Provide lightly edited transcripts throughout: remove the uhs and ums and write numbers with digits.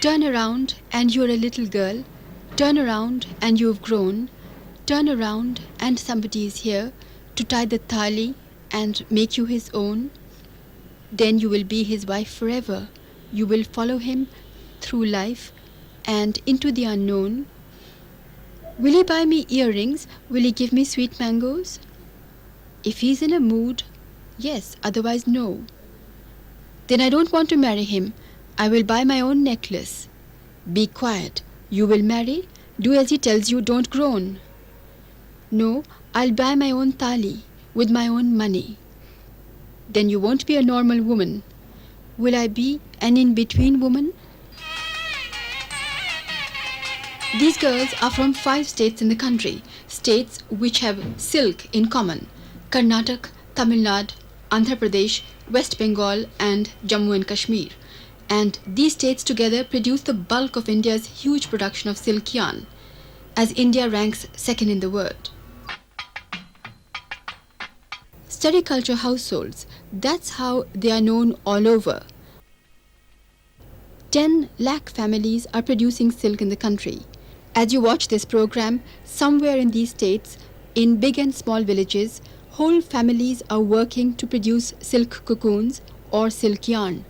Turn around and you're a little girl. Turn around and you've grown. Turn around and somebody is here to tie the thali and make you his own. Then you will be his wife forever. You will follow him through life and into the unknown. Will he buy me earrings? Will he give me sweet mangoes? If he's in a mood, yes, otherwise no. Then I don't want to marry him. I will buy my own necklace. Be quiet. You will marry? Do as he tells you, don't groan. No, I'll buy my own thali with my own money. Then you won't be a normal woman. Will I be an in-between woman? These girls are from 5 states in the country, states which have silk in common: Karnataka, Tamil Nadu, Andhra Pradesh, West Bengal and Jammu and Kashmir. And these states together produce the bulk of India's huge production of silk yarn, as India ranks second in the world. Sericulture households, that's how they are known all over. 10 lakh families are producing silk in the country. As you watch this program, somewhere in these states, in big and small villages, whole families are working to produce silk cocoons or silk yarn.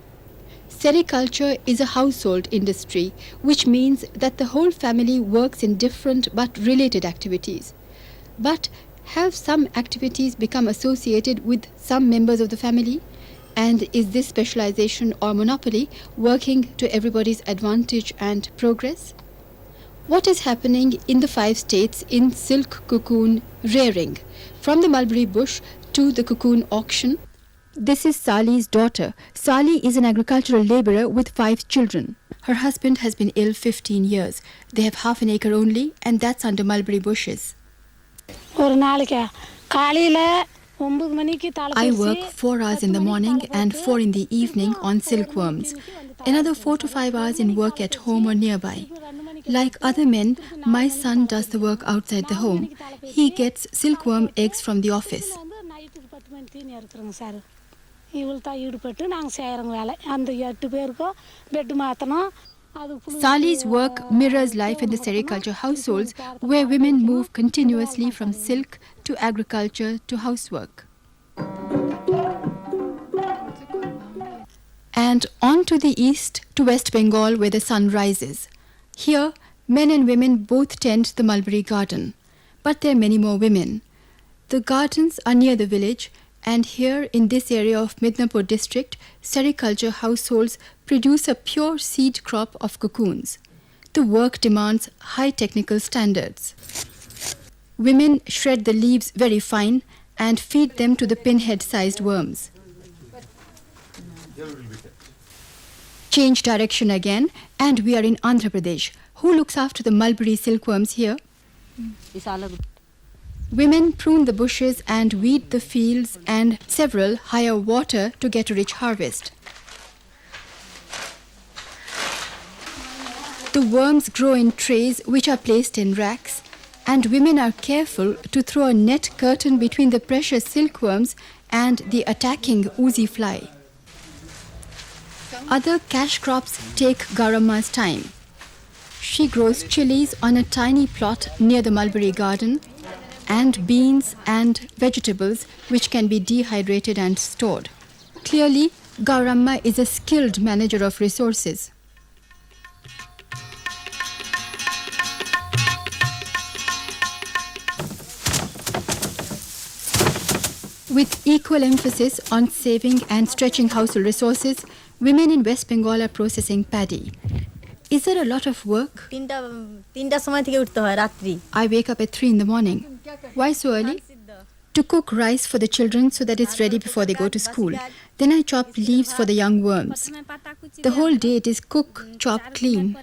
Sericulture is a household industry, which means that the whole family works in different but related activities. But have some activities become associated with some members of the family? And is this specialization or monopoly working to everybody's advantage and progress? What is happening in the 5 states in silk cocoon rearing, from the mulberry bush to the cocoon auction? This is Sali's daughter. Sali is an agricultural laborer with 5 children. Her husband has been ill 15 years. They have half an acre only, and that's under mulberry bushes. I work 4 hours in the morning and 4 in the evening on silkworms. Another 4 to 5 hours in work at home or nearby. Like other men, my son does the work outside the home. He gets silkworm eggs from the office. Sali's work mirrors life in the sericulture households, where women move continuously from silk to agriculture to housework. And on to the east to West Bengal, where the sun rises. Here, men and women both tend the mulberry garden. But there are many more women. The gardens are near the village, and here in this area of Midnapur district, sericulture households produce a pure seed crop of cocoons. The work demands high technical standards. Women shred the leaves very fine and feed them to the pinhead-sized worms. Change direction again, and we are in Andhra Pradesh. Who looks after the mulberry silkworms here? Women prune the bushes and weed the fields, and several hire water to get a rich harvest. The worms grow in trays which are placed in racks, and women are careful to throw a net curtain between the precious silkworms and the attacking oozy fly. Other cash crops take Garamma's time. She grows chilies on a tiny plot near the mulberry garden, and beans and vegetables which can be dehydrated and stored. Clearly, Gauramma is a skilled manager of resources. With equal emphasis on saving and stretching household resources, women in West Bengal are processing paddy. Is there a lot of work? I wake up at 3 in the morning. Why so early? To cook rice for the children so that it's ready before they go to school. Then I chop leaves for the young worms. The whole day it is cook, chop, clean.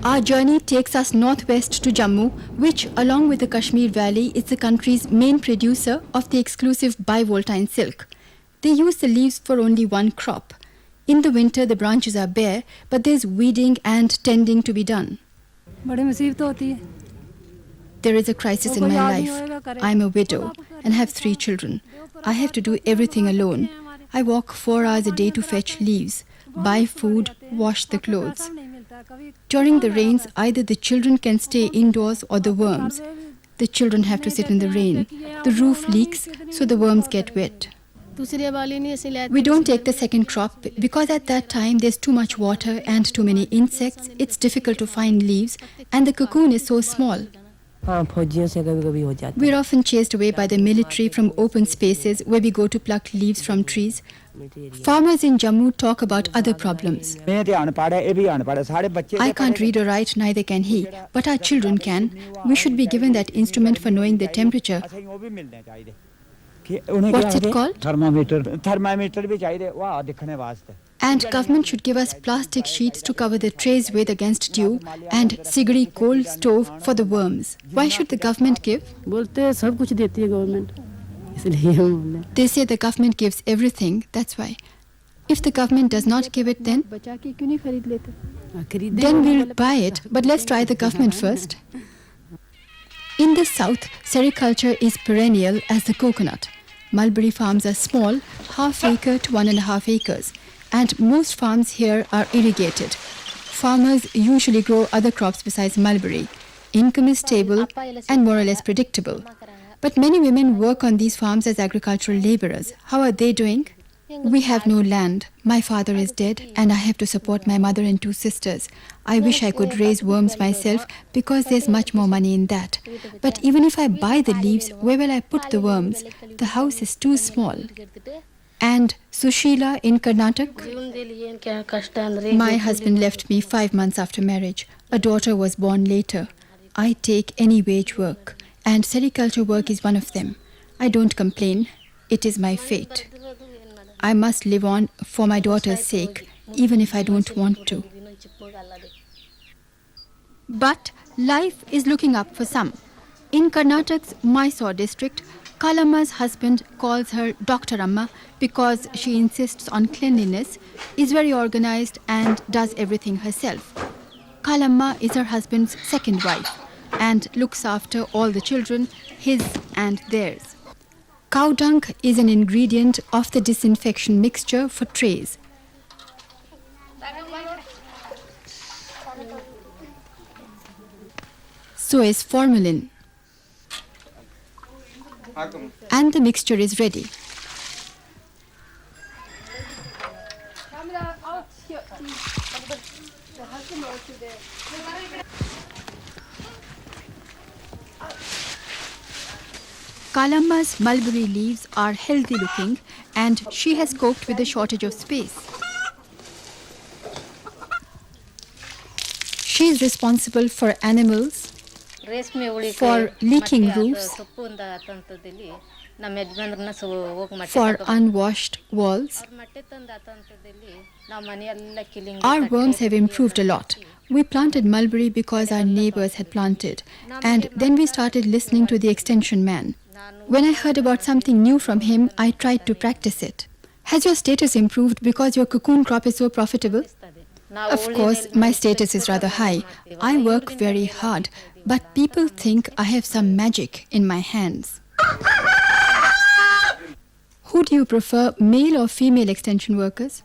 Our journey takes us northwest to Jammu, which, along with the Kashmir Valley, is the country's main producer of the exclusive bivoltine silk. They use the leaves for only one crop. In the winter, the branches are bare, but there's weeding and tending to be done. There is a crisis in my life. I'm a widow and have 3 children. I have to do everything alone. I walk 4 hours a day to fetch leaves, buy food, wash the clothes. During the rains, either the children can stay indoors or the worms. The children have to sit in the rain. The roof leaks, so the worms get wet. We don't take the second crop because at that time there's too much water and too many insects. It's difficult to find leaves, and the cocoon is so small. We're often chased away by the military from open spaces where we go to pluck leaves from trees. Farmers in Jammu talk about other problems. I can't read or write, neither can he, but our children can. We should be given that instrument for knowing the temperature. What's it called? And government should give us plastic sheets to cover the trays with against dew and Sigri coal stove for the worms. Why should the government give? They say the government gives everything, that's why. If the government does not give it, then we'll buy it, but let's try the government first. In the south, sericulture is perennial as the coconut. Mulberry farms are small, half acre to 1.5 acres, and most farms here are irrigated. Farmers usually grow other crops besides mulberry. Income is stable and more or less predictable. But many women work on these farms as agricultural laborers. How are they doing? We have no land. My father is dead and I have to support my mother and 2 sisters. I wish I could raise worms myself because there's much more money in that. But even if I buy the leaves, where will I put the worms? The house is too small. And Sushila in Karnataka? My husband left me 5 months after marriage. A daughter was born later. I take any wage work, and sericulture work is one of them. I don't complain. It is my fate. I must live on for my daughter's sake, even if I don't want to. But life is looking up for some. In Karnataka's Mysore district, Kalamma's husband calls her Dr. Amma because she insists on cleanliness, is very organized and does everything herself. Kalamma is her husband's second wife and looks after all the children, his and theirs. Cow dung is an ingredient of the disinfection mixture for trays. So is formalin. And the mixture is ready. Kalamma's mulberry leaves are healthy looking and she has coped with the shortage of space. She is responsible for animals, for leaking roofs, for unwashed walls. Our worms have improved a lot. We planted mulberry because our neighbors had planted, and then we started listening to the extension man. When I heard about something new from him, I tried to practice it. Has your status improved because your cocoon crop is so profitable? Of course, my status is rather high. I work very hard, but people think I have some magic in my hands. Who do you prefer, male or female extension workers?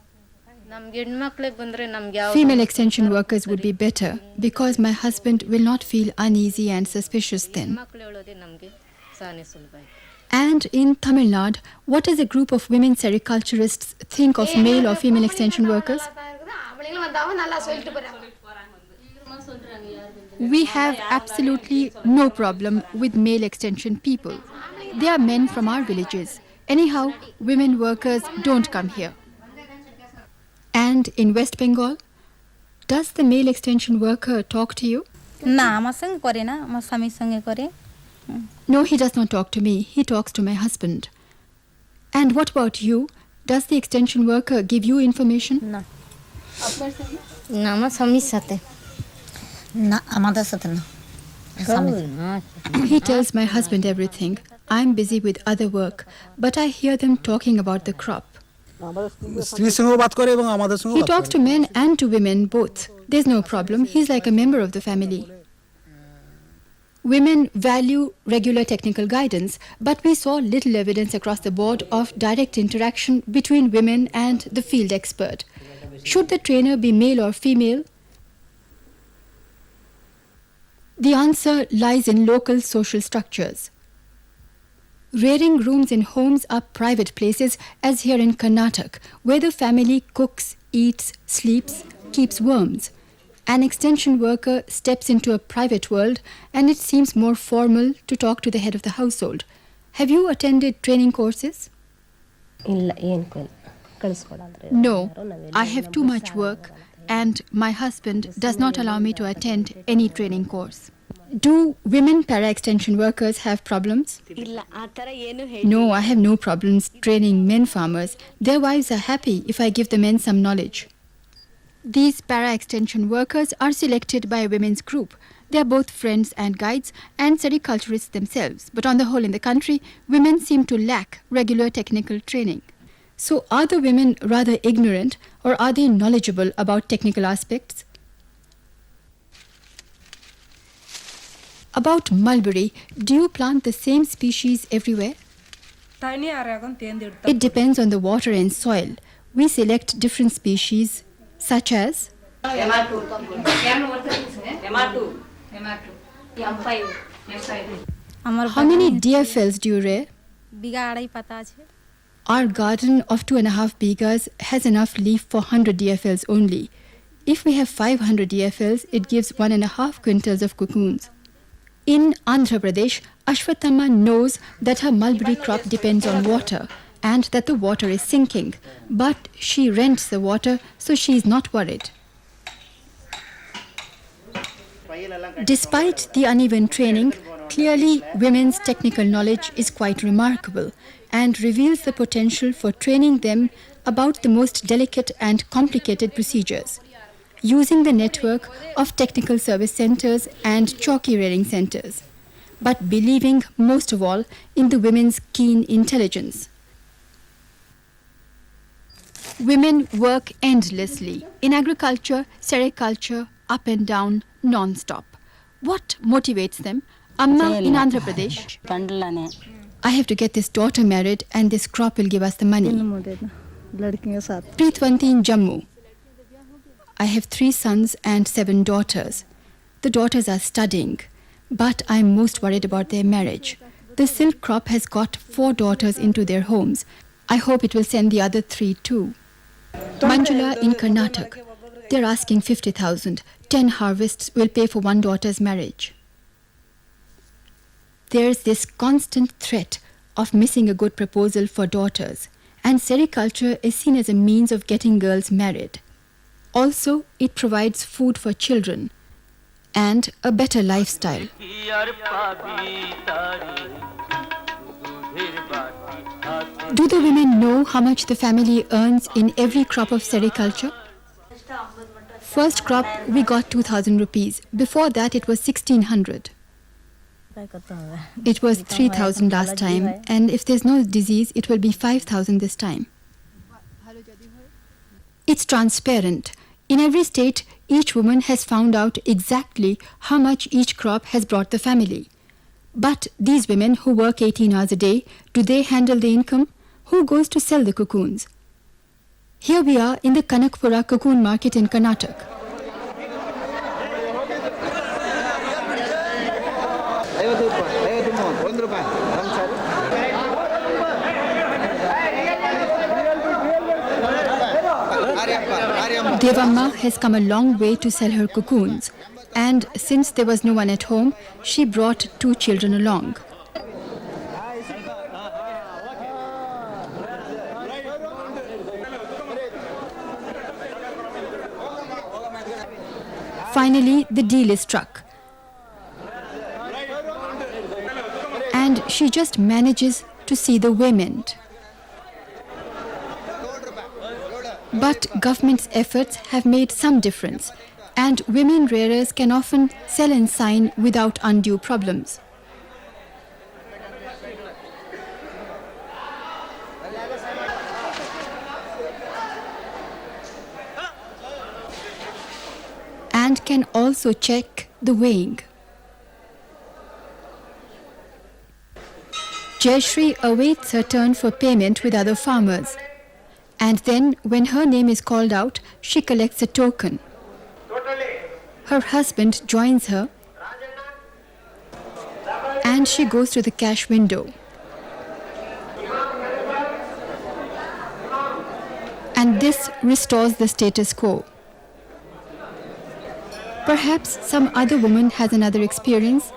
Female extension workers would be better because my husband will not feel uneasy and suspicious then. And in Tamil Nadu, what does a group of women sericulturists think of male or female extension workers? We have absolutely no problem with male extension people. They are men from our villages. Anyhow, women workers don't come here. And in West Bengal, does the male extension worker talk to you? No, he does not talk to me. He talks to my husband. And what about you? Does the extension worker give you information? No. He tells my husband everything. I'm busy with other work, but I hear them talking about the crop. He talks to men and to women both. There's no problem. He's like a member of the family. Women value regular technical guidance, but we saw little evidence across the board of direct interaction between women and the field expert. Should the trainer be male or female? The answer lies in local social structures. Rearing rooms in homes are private places, as here in Karnataka, where the family cooks, eats, sleeps, keeps worms. An extension worker steps into a private world, and it seems more formal to talk to the head of the household. Have you attended training courses? No, I have too much work, and my husband does not allow me to attend any training course. Do women para-extension workers have problems? No, I have no problems training men farmers. Their wives are happy if I give the men some knowledge. These para-extension workers are selected by a women's group. They are both friends and guides and sericulturists themselves. But on the whole in the country, women seem to lack regular technical training. So are the women rather ignorant, or are they knowledgeable about technical aspects? About mulberry, do you plant the same species everywhere? It depends on the water and soil. We select different species, such as how many DFLs do you rear? Our garden of 2.5 bighas has enough leaf for 100 DFLs only. If we have 500 DFLs, it gives 1.5 quintals of cocoons. In Andhra Pradesh, Ashwatthama knows that her mulberry crop depends on water and that the water is sinking, but she rents the water, so she is not worried. Despite the uneven training, clearly women's technical knowledge is quite remarkable and reveals the potential for training them about the most delicate and complicated procedures, using the network of technical service centers and chalky rearing centers, but believing most of all in the women's keen intelligence. Women work endlessly in agriculture, sericulture, up and down, non-stop. What motivates them? Amma in Andhra Pradesh. I have to get this daughter married and this crop will give us the money. Preetwanti in Jammu. I have 3 sons and 7 daughters. The daughters are studying, but I am most worried about their marriage. The silk crop has got 4 daughters into their homes. I hope it will send the other 3 too. Manjula in Karnataka. They're asking 50,000. 10 harvests will pay for 1 daughter's marriage. There's this constant threat of missing a good proposal for daughters, and sericulture is seen as a means of getting girls married. Also, it provides food for children and a better lifestyle. Do the women know how much the family earns in every crop of sericulture? First crop, we got 2,000 rupees. Before that, it was 1,600. It was 3,000 last time, and if there's no disease, it will be 5,000 this time. It's transparent. In every state, each woman has found out exactly how much each crop has brought the family. But these women who work 18 hours a day, do they handle the income? Who goes to sell the cocoons? Here we are in the Kanakpura cocoon market in Karnataka. Devamma has come a long way to sell her cocoons, and since there was no one at home, she brought 2 children along. Finally, the deal is struck, and she just manages to see the payment. But government's efforts have made some difference, and women rearers can often sell and sign without undue problems. And can also check the weighing. Jayashree awaits her turn for payment with other farmers. And then, when her name is called out, she collects a token. Her husband joins her and she goes to the cash window. And this restores the status quo. Perhaps some other woman has another experience.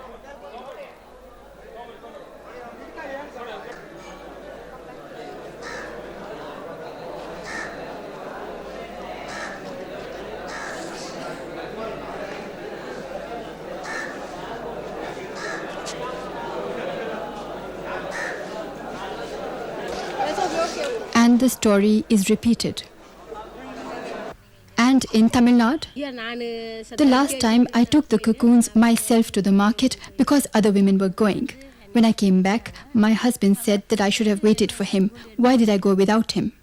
And the story is repeated. And in Tamil Nadu, the last time I took the cocoons myself to the market because other women were going. When I came back, my husband said that I should have waited for him. Why did I go without him?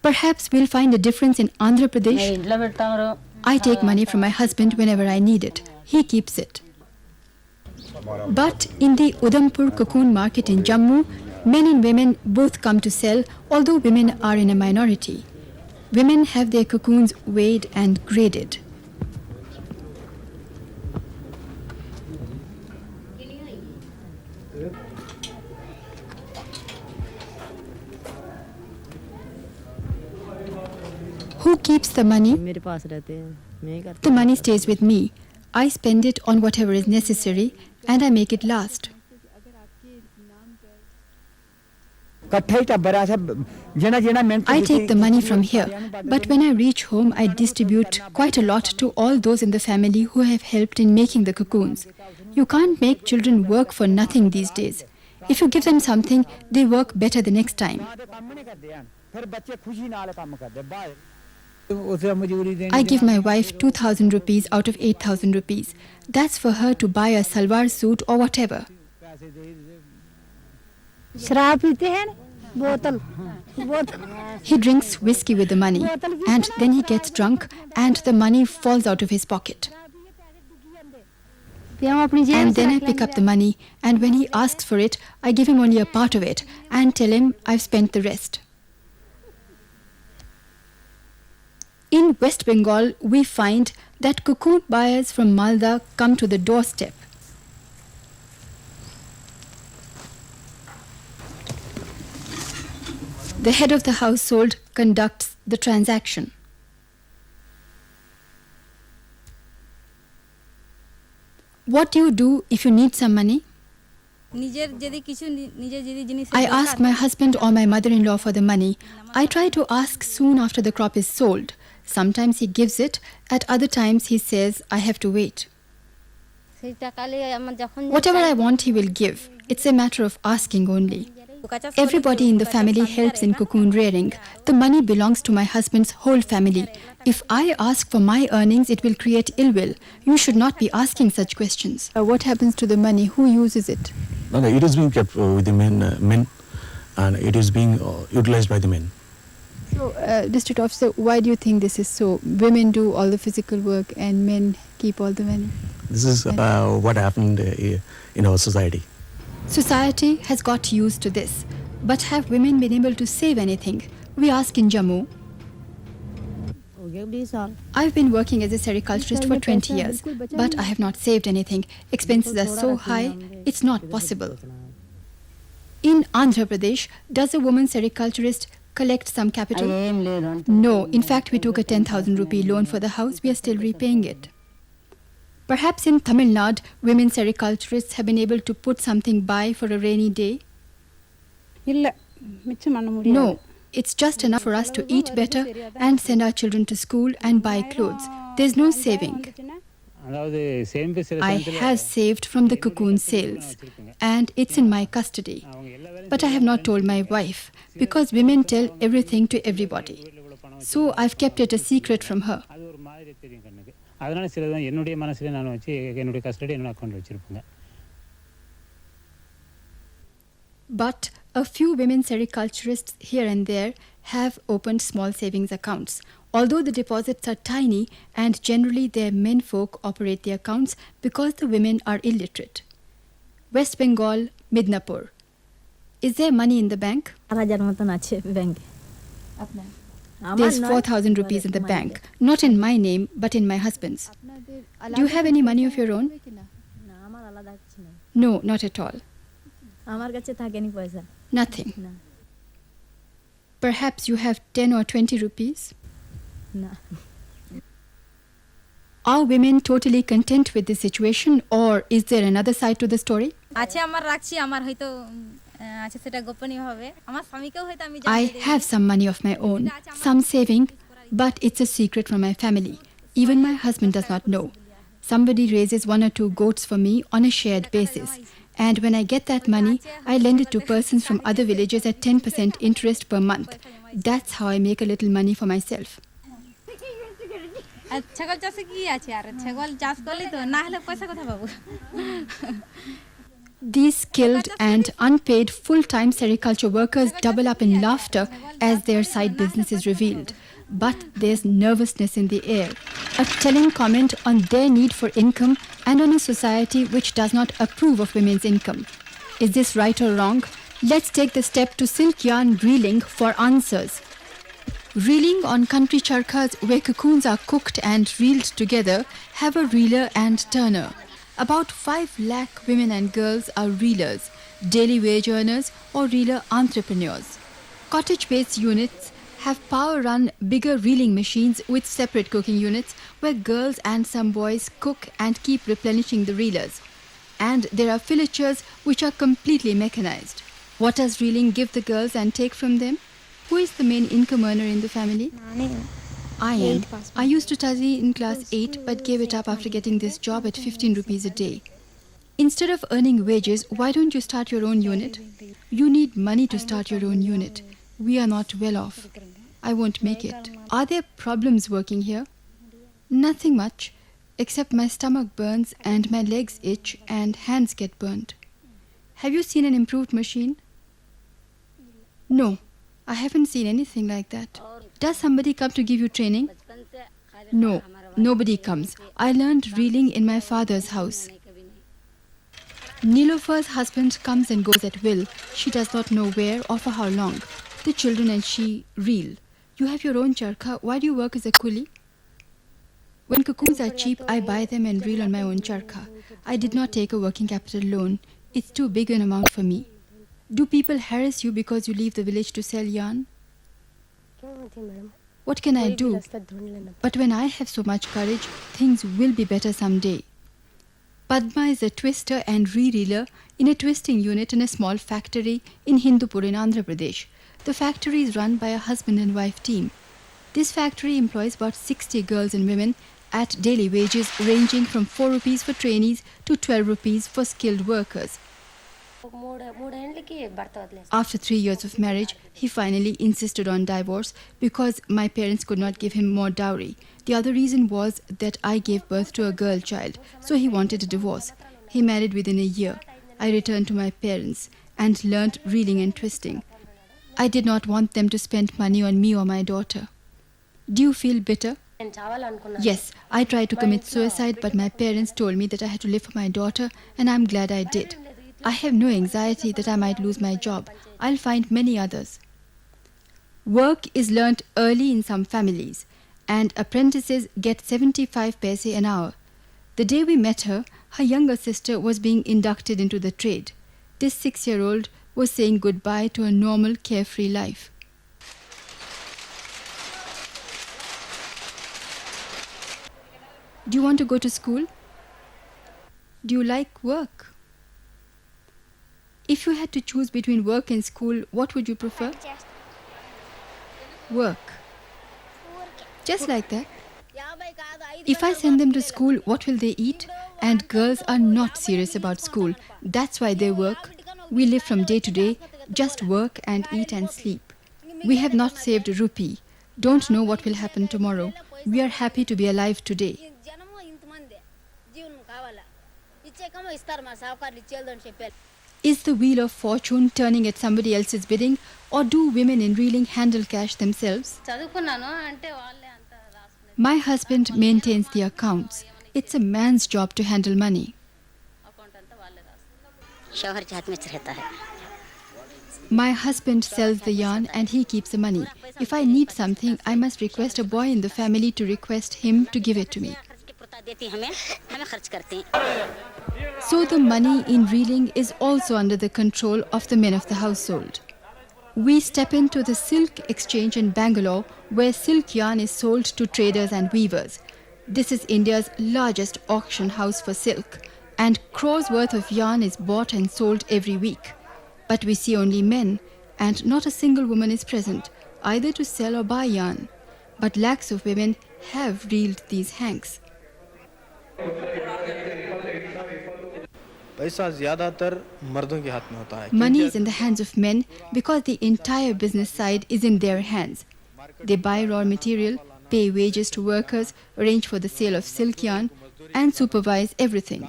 Perhaps we'll find a difference in Andhra Pradesh. I take money from my husband whenever I need it. He keeps it. But in the Udhampur cocoon market in Jammu, men and women both come to sell, although women are in a minority. Women have their cocoons weighed and graded. Who keeps the money? The money stays with me. I spend it on whatever is necessary and I make it last. I take the money from here, but when I reach home, I distribute quite a lot to all those in the family who have helped in making the cocoons. You can't make children work for nothing these days. If you give them something, they work better the next time. I give my wife 2,000 rupees out of 8,000 rupees. That's for her to buy a salwar suit or whatever. He drinks whiskey with the money and then he gets drunk and the money falls out of his pocket. And then I pick up the money and when he asks for it, I give him only a part of it and tell him I've spent the rest. In West Bengal, we find that cocoon buyers from Malda come to the doorstep. The head of the household conducts the transaction. What do you do if you need some money? I ask my husband or my mother-in-law for the money. I try to ask soon after the crop is sold. Sometimes he gives it, at other times he says, I have to wait. Whatever I want, he will give. It's a matter of asking only. Everybody in the family helps in cocoon rearing. The money belongs to my husband's whole family. If I ask for my earnings, it will create ill will. You should not be asking such questions. What happens to the money? Who uses it? No, it is being kept with the men and it is being utilized by the men. So, District Officer, why do you think this is so? Women do all the physical work and men keep all the money? This is what happened in our society. Society has got used to this. But have women been able to save anything? We ask in Jammu. I've been working as a sericulturist for 20 years, but I have not saved anything. Expenses are so high, it's not possible. In Andhra Pradesh, does a woman sericulturist collect some capital? No, in fact, we took a 10,000 rupee loan for the house. We are still repaying it. Perhaps in Tamil Nadu, women sericulturists have been able to put something by for a rainy day. No, it's just enough for us to eat better and send our children to school and buy clothes. There's no saving. I have saved from the cocoon sales and it's in my custody. But I have not told my wife because women tell everything to everybody. So I've kept it a secret from her. But a few women sericulturists here and there have opened small savings accounts. Although the deposits are tiny and generally their menfolk operate the accounts because the women are illiterate. West Bengal, Midnapur. Is there money in the bank? 4,000 মতন আছে ব্যাংকে। There's 4,000 rupees in the bank. Not in my name, but in my husband's. Do you have any money of your own? না আমার আলাদা কিছু নেই, No, not at all. আমার কাছে থাকেনি পয়সা Nothing. না Perhaps you have 10 or 20 rupees? না Are women totally content with this situation, or is there another side to the story? আছে আমার রাখছি, আমার হয়তো আছে সেটা গোপনীয় হবে, আমার স্বামীকেও হয়তো আমি I জানতে দেই। have some money of my own, some saving, but it's a secret from my family. Even my husband does not know. Somebody raises 1 or 2 goats for me on a shared basis. And when I get that money, I lend it to persons from other villages at 10% interest per month. That's how I make a little money for myself. আর ছাগল চাষে কি আছে, আর ছাগল চাষ করলে তো না হলে পয়সা কোথা পাবো? These skilled and unpaid full-time sericulture workers double up in laughter as their side business is revealed. But there's nervousness in the air, a telling comment on their need for income and on a society which does not approve of women's income. Is this right or wrong? Let's take the step to silk yarn reeling for answers. Reeling on country charkhas where cocoons are cooked and reeled together have a reeler and turner. About 5 lakh women and girls are reelers, daily wage earners or reeler entrepreneurs. Cottage-based units have power-run bigger reeling machines with separate cooking units where girls and some boys cook and keep replenishing the reelers. And there are filetures which are completely mechanized. What does reeling give the girls and take from them? Who is the main income earner in the family? I am. I used to study in class 8 but gave it up after getting this job at 15 rupees a day. Instead of earning wages, why don't you start your own unit? You need money to start your own unit. We are not well off. I won't make it. Are there problems working here? Nothing much, except my stomach burns and my legs itch and hands get burnt. Have you seen an improved machine? No, I haven't seen anything like that. Does somebody come to give you training? No, nobody comes. I learned reeling in my father's house. Nilofar's husband comes and goes at will. She does not know where or for how long. The children and she reel. You have your own charkha. Why do you work as a coolie? When cocoons are cheap, I buy them and reel on my own charkha. I did not take a working capital loan. It's too big an amount for me. Do people harass you because you leave the village to sell yarn? What can I do? But when I have so much courage, things will be better someday. Padma is a twister and re-reeler in a twisting unit in a small factory in Hindupur in Andhra Pradesh. The factory is run by a husband and wife team. This factory employs about 60 girls and women at daily wages ranging from 4 rupees for trainees to 12 rupees for skilled workers. After 3 years of marriage, he finally insisted on divorce because my parents could not give him more dowry. The other reason was that I gave birth to a girl child, so he wanted a divorce. He married within a year. I returned to my parents and learnt reeling and twisting. I did not want them to spend money on me or my daughter. Do you feel bitter? Yes, I tried to commit suicide, but my parents told me that I had to live for my daughter, and I'm glad I did. I have no anxiety that I might lose my job. I'll find many others. Work is learnt early in some families, and apprentices get 75 paise an hour. The day we met her, her younger sister was being inducted into the trade. This 6-year-old was saying goodbye to a normal, carefree life. Do you want to go to school? Do you like work? If you had to choose between work and school, what would you prefer? Work. Just like that. If I send them to school, what will they eat? And girls are not serious about school. That's why they work. We live from day to day, just work and eat and sleep. We have not saved a rupee. Don't know what will happen tomorrow. We are happy to be alive today. Is the wheel of fortune turning at somebody else's bidding, or do women in reeling handle cash themselves? My husband maintains the accounts. It's a man's job to handle money. शौहर के हाथ में रहता है। My husband sells the yarn and he keeps the money. If I need something, I must request a boy in the family to request him to give it to me. So the money in reeling is also under the control of the men of the household. We step into the silk exchange in Bangalore, where silk yarn is sold to traders and weavers. This is India's largest auction house for silk, and crores worth of yarn is bought and sold every week. But we see only men, and not a single woman is present, either to sell or buy yarn. But lakhs of women have reeled these hanks. पैसा ज़्यादातर मर्दों के हाथ में होता है. Money is in the hands of men because the entire business side is in their hands. They buy raw material, pay wages to workers, arrange for the sale of silk yarn, and supervise everything.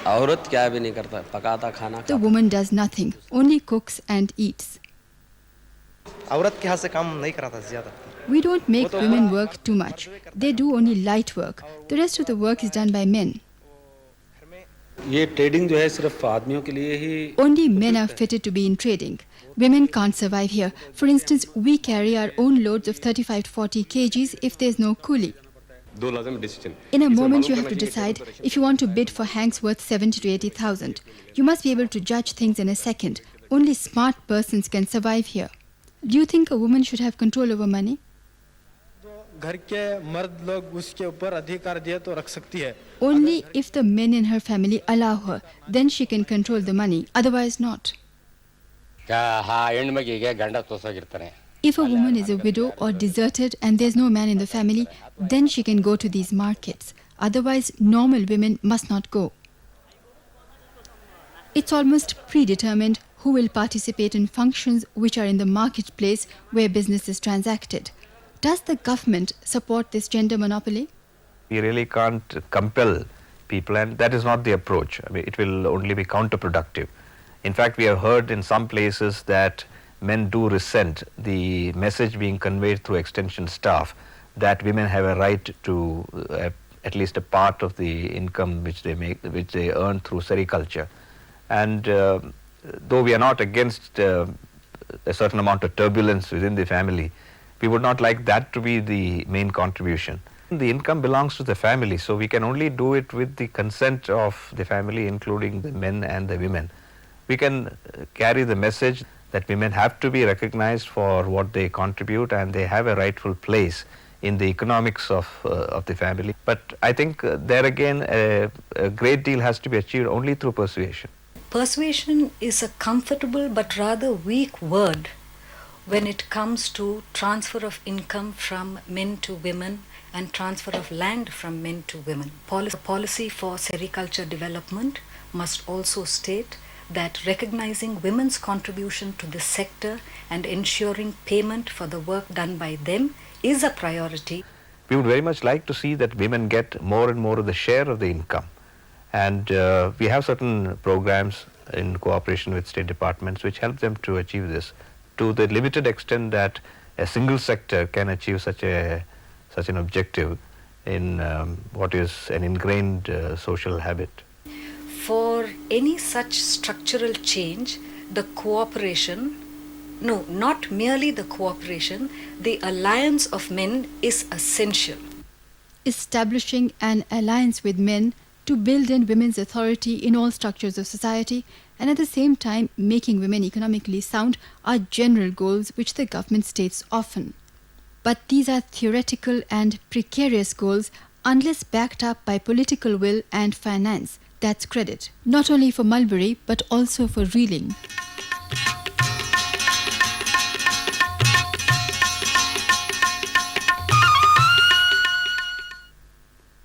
औरत क्या भी नहीं करता, पकाता खाना The woman does nothing, only cooks and eats. औरत के हाथ से काम नहीं कराता ज़्यादा. We don't make women work too much. They do only light work. The rest of the work is done by men. ये ट्रेडिंग जो है सिर्फ आदमियों के लिए ही. Only men are fitted to be in trading. Women can't survive here. For instance, we carry our own loads of 35 to 40 kgs if there's no coolie. In a moment you have to decide if you want to bid for hanks worth 70 to 80,000. You must be able to judge things in a second. Only smart persons can survive here. Do you think a woman should have control over money? घर के मर्द लोग उसके ऊपर अधिकार दिए तो रख सकती है. Only if the men in her family allow her, then she can control the money, otherwise not. If a woman is a widow or deserted and there's no man in the family, then she can go to these markets. Otherwise, normal women must not go. It's almost predetermined who will participate in functions which are in the marketplace where business is transacted. Does the government support this gender monopoly? We really can't compel people, and that is not the approach. I mean, it will only be counterproductive. In fact, we have heard in some places that men do resent the message being conveyed through extension staff that women have a right to at least a part of the income which they earn through sericulture. And though we are not against a certain amount of turbulence within the family, we would not like that to be the main contribution. The income belongs to the family, so we can only do it with the consent of the family, including the men and the women. We can carry the message that women have to be recognized for what they contribute and they have a rightful place in the economics of the family. But I think there again a great deal has to be achieved only through persuasion. Persuasion is a comfortable but rather weak word when it comes to transfer of income from men to women and transfer of land from men to women. Policy for sericulture development must also state that recognizing women's contribution to this sector and ensuring payment for the work done by them is a priority. We would very much like to see that women get more and more of the share of the income. And we have certain programs in cooperation with state departments which help them to achieve this to the limited extent that a single sector can achieve such an objective in what is an ingrained social habit. For any such structural change, the cooperation, no, not merely the cooperation, the alliance of men is essential. Establishing an alliance with men to build in women's authority in all structures of society and at the same time making women economically sound are general goals which the government states often. But these are theoretical and precarious goals unless backed up by political will and finance. That's credit, not only for mulberry but also for reeling.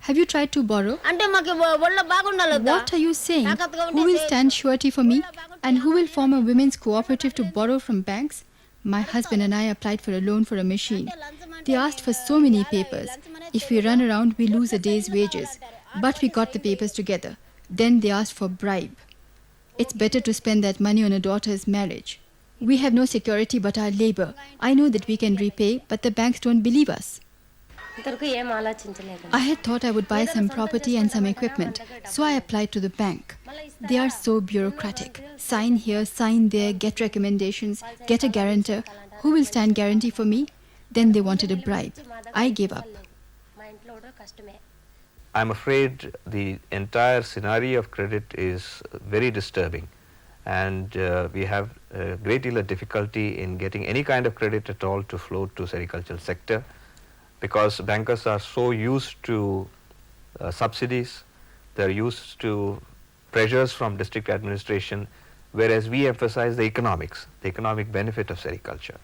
Have you tried to borrow? What are you saying? Who will stand surety for me? And who will form a women's cooperative to borrow from banks? My husband and I applied for a loan for a machine. They asked for so many papers. If we run around, we lose a day's wages. But we got the papers together. Then they asked for bribe. It's better to spend that money on a daughter's marriage. We have no security but our labor. I know that we can repay, but the banks don't believe us. ఇంతవరకు ఏం ఆలోచించలేదు. I had thought I would buy some property and some equipment, so I applied to the bank. They are so bureaucratic. Sign here, sign there, get recommendations, get a guarantor. Who will stand guarantee for me? Then they wanted a bribe. I gave up. మా ఇంట్లో కూడా కష్టమే. I'm afraid the entire scenario of credit is very disturbing, and we have a great deal of difficulty in getting any kind of credit at all to flow to sericultural sector, because bankers are so used to subsidies, they're used to pressures from district administration, whereas we emphasize the economic benefit of sericulture.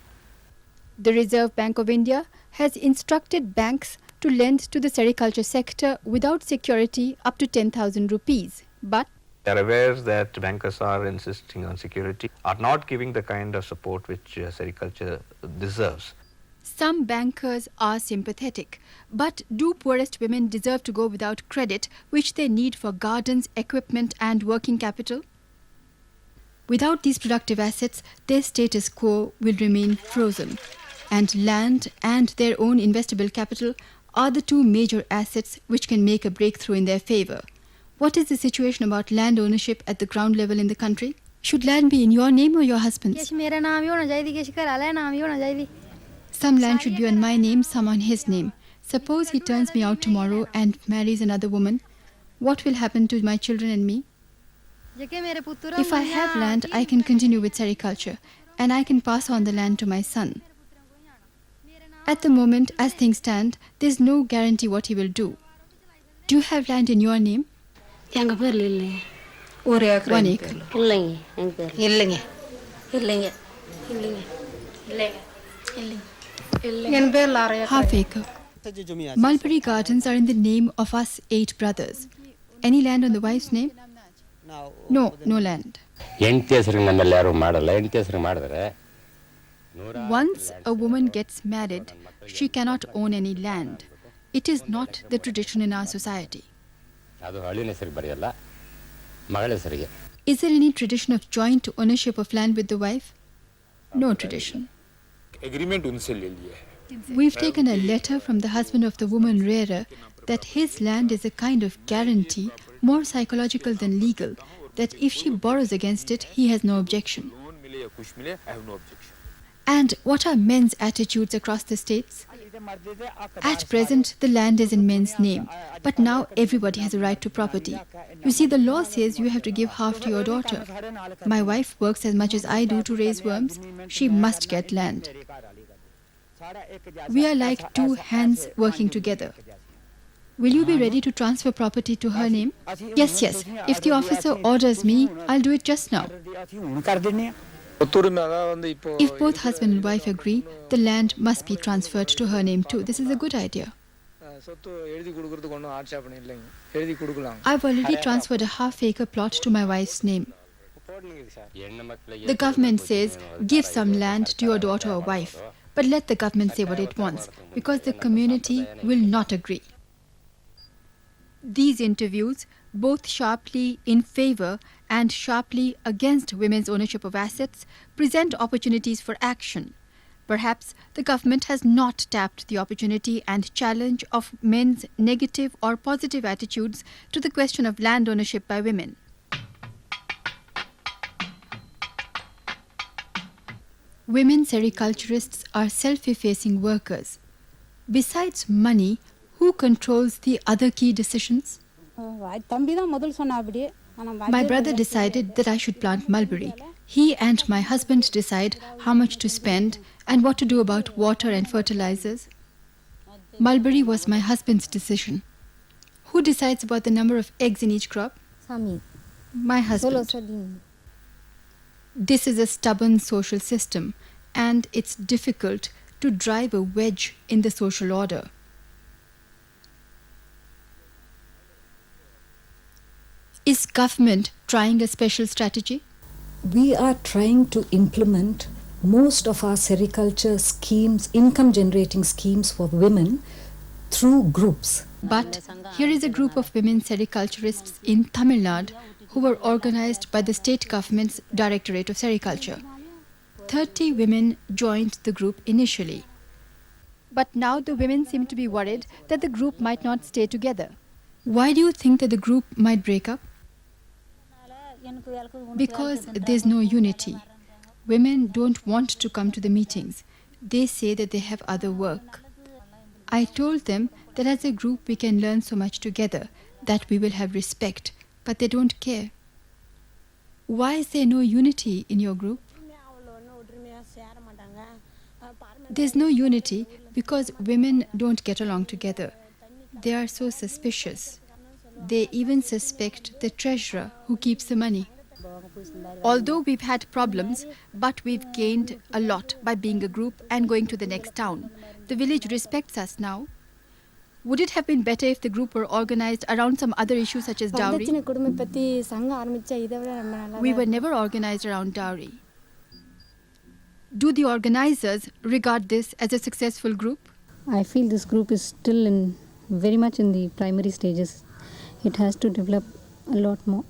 The Reserve Bank of India has instructed banks to lend to the sericulture sector without security up to 10,000 rupees. But They are aware that bankers are insisting on security, are not giving the kind of support which sericulture deserves. some bankers are sympathetic. But do poorest women deserve to go without credit, which they need for gardens, equipment and working capital? Without these productive assets, their status quo will remain frozen. And land and their own investable capital are the two major assets which can make a breakthrough in their favor. What is the situation about land ownership at the ground level in the country? Should land be in your name or your husband's? मेरा नाम ही होना चाहिए, किसी का वाला नाम ही होना चाहिए. Some land should be on my name, some on his name. Suppose he turns me out tomorrow and marries another woman. What will happen to my children and me? If I have land, I can continue with sericulture, and I can pass on the land to my son. At the moment, as things stand, there's no guarantee what he will do. Do you have land in your name? எங்க பேர்ல இல்லைங்க. 1 acre. இல்லைங்க எங்க பேர்ல. இல்லைங்க. இல்லைங்க. இல்லைங்க. இல்லைங்க. இல்லைங்க. என் பேர்ல 6 acre. Half acre. Mulberry Gardens are in the name of us 8 brothers. Any land on the wife's name? No, no land. ಹೆಂಡತಿ ಹೆಸರಿಗೆ ನಮ್ಮಲ್ಲಿ ಯಾರು ಮಾಡಲ್ಲ. ಹೆಂಡತಿ ಹೆಸರಿಗೆ ಮಾಡಿದ್ರೆ Once a woman gets married, she cannot own any land. It is not the tradition in our society. ಅದು ಹಳ್ಳಿನ ಹೆಸರಿಗೆ ಬರೆಯಲ್ಲ, ಮಗಳ ಹೆಸರಿಗೆ. Is there any tradition of joint ownership of land with the wife? No tradition. Agreement उनसे ले लिए है. We've taken a letter from the husband of the woman rearer that his land is a kind of guarantee, more psychological than legal, that if she borrows against it, he has no objection. Loan मिले या कुछ मिले, I have no objection. And what are men's attitudes across the states? At present, the land is in men's name, but now everybody has a right to property. You see, the law says you have to give half to your daughter. My wife works as much as I do to raise worms. She must get land. We are like two hands working together. Will you be ready to transfer property to her name? Yes, yes. If the officer orders me, I'll do it just now. If both husband and wife agree, the land must be transferred to her name too. This is a good idea. I've already transferred a half-acre plot to my wife's name. The government says, give some land to your daughter or wife, but let the government say what it wants, because the community will not agree. These interviews, both sharply in favor and sharply against women's ownership of assets, present opportunities for action. Perhaps the government has not tapped the opportunity and challenge of men's negative or positive attitudes to the question of land ownership by women. Women sericulturists are self-effacing workers. Besides money, who controls the other key decisions? My brother decided that I should plant mulberry. He and my husband decide how much to spend and what to do about water and fertilizers. Mulberry was my husband's decision. Who decides about the number of eggs in each crop? My husband. This is a stubborn social system, and it's difficult to drive a wedge in the social order. Is government trying a special strategy? We are trying to implement most of our sericulture schemes, income generating schemes for women through groups. But here is a group of women sericulturists in Tamil Nadu who were organized by the state government's Directorate of Sericulture. 30 women joined the group initially. But now the women seem to be worried that the group might not stay together. Why do you think that the group might break up? Because there's no unity. Women don't want to come to the meetings. They say that they have other work. I told them that as a group we can learn so much together, that we will have respect, but they don't care. Why is there no unity in your group? There's no unity because women don't get along together. They are so suspicious. They even suspect the treasurer who keeps the money. Although we've had problems, but we've gained a lot by being a group and going to the next town. The village respects us now. Would it have been better if the group were organized around some other issues such as dowry? We were never organized around dowry. Do the organizers regard this as a successful group? I feel this group is still very much in the primary stages. It has to develop a lot more.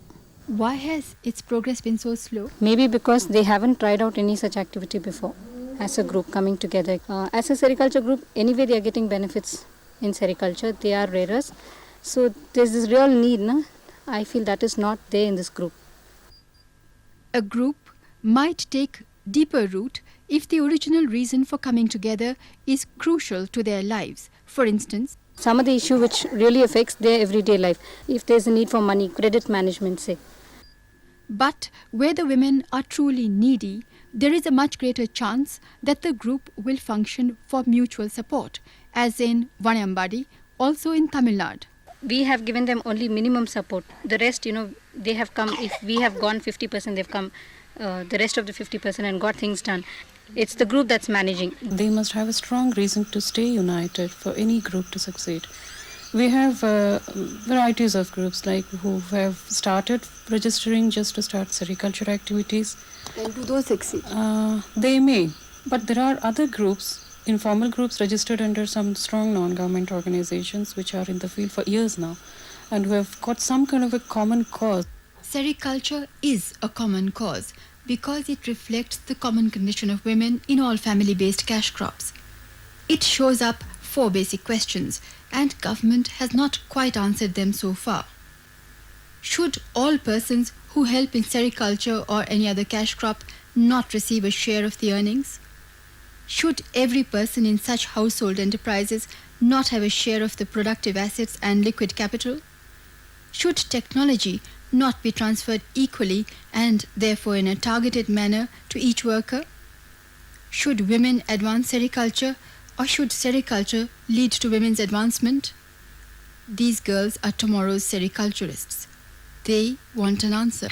Why has its progress been so slow? Maybe because they haven't tried out any such activity before as a group coming together. As a sericulture group, anyway they are getting benefits in sericulture. They are rarers. So there's this real need. I feel that is not there in this group. A group might take deeper root if the original reason for coming together is crucial to their lives. For instance, some of the issue which really affects their everyday life. If there's a need for money, credit management, say. But where the women are truly needy, there is a much greater chance that the group will function for mutual support, as in Vanayambadi, also in Tamil Nadu. We have given them only minimum support. The rest, they have come. If we have gone 50%, they've come the rest of the 50% and got things done. It's the group that's managing. They must have a strong reason to stay united for any group to succeed. We have varieties of groups like who have started registering just to start sericulture activities. And do those succeed? They may, but there are other groups, informal groups registered under some strong non-government organizations which are in the field for years now and who have got some kind of a common cause. Sericulture is a common cause because it reflects the common condition of women in all family-based cash crops. It shows up 4 basic questions, and government has not quite answered them so far. Should all persons who help in sericulture or any other cash crop not receive a share of the earnings? Should every person in such household enterprises not have a share of the productive assets and liquid capital? Should technology not be transferred equally and therefore in a targeted manner to each worker? Should women advance sericulture, or should sericulture lead to women's advancement? These girls are tomorrow's sericulturists. They want an answer.